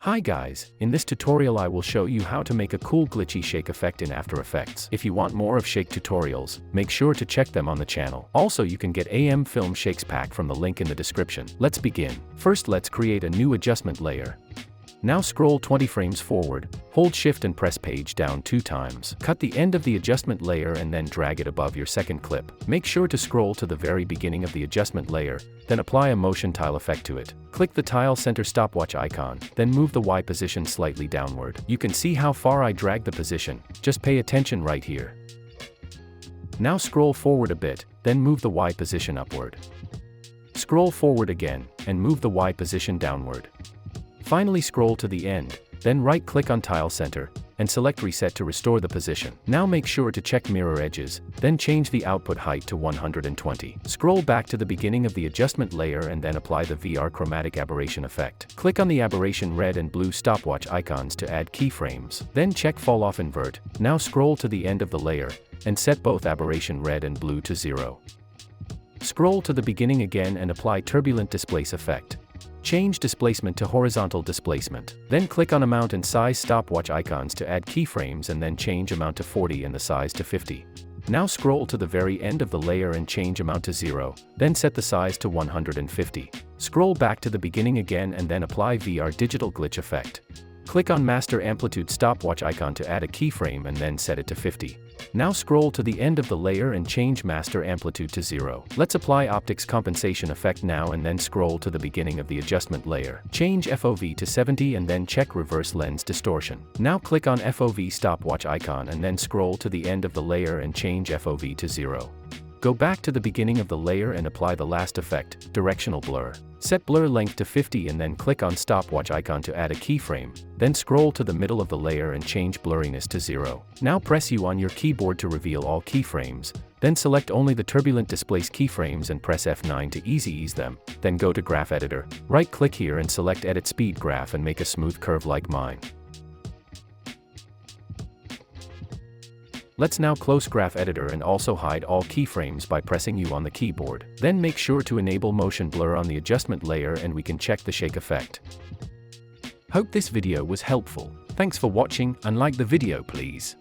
Hi guys, in this tutorial I will show you how to make a cool glitchy shake effect in After Effects. If you want more of shake tutorials, make sure to check them on the channel. Also you can get AM Film Shakes pack from the link in the description. Let's begin. First let's create a new adjustment layer. Now scroll 20 frames forward, hold shift and press page down 2 times. Cut the end of the adjustment layer and then drag it above your second clip. Make sure to scroll to the very beginning of the adjustment layer, then apply a motion tile effect to it. Click the tile center stopwatch icon, then move the Y position slightly downward. You can see how far I drag the position, just pay attention right here. Now scroll forward a bit, then move the Y position upward. Scroll forward again, and move the Y position downward. Finally scroll to the end, then right-click on Tile Center, and select Reset to restore the position. Now make sure to check Mirror Edges, then change the output height to 120. Scroll back to the beginning of the adjustment layer and then apply the VR Chromatic Aberration effect. Click on the Aberration red and blue stopwatch icons to add keyframes. Then check Fall Off Invert. Now scroll to the end of the layer, and set both Aberration red and blue to 0. Scroll to the beginning again and apply Turbulent Displace effect. Change displacement to horizontal displacement. Then click on Amount and Size stopwatch icons to add keyframes and then change Amount to 40 and the size to 50. Now scroll to the very end of the layer and change Amount to 0, then set the size to 150. Scroll back to the beginning again and then apply VR Digital Glitch effect. Click on Master Amplitude stopwatch icon to add a keyframe and then set it to 50. Now scroll to the end of the layer and change Master Amplitude to 0. Let's apply Optics Compensation effect now and then scroll to the beginning of the adjustment layer. Change FOV to 70 and then check Reverse Lens Distortion. Now click on FOV stopwatch icon and then scroll to the end of the layer and change FOV to 0. Go back to the beginning of the layer and apply the last effect, Directional Blur. Set blur length to 50 and then click on stopwatch icon to add a keyframe, then scroll to the middle of the layer and change blurriness to 0. Now press U on your keyboard to reveal all keyframes, then select only the turbulent displace keyframes and press F9 to ease them, then go to Graph Editor, right-click here and select Edit Speed Graph and make a smooth curve like mine. Let's now close Graph Editor and also hide all keyframes by pressing U on the keyboard. Then make sure to enable motion blur on the adjustment layer and we can check the shake effect. Hope this video was helpful. Thanks for watching and like the video please.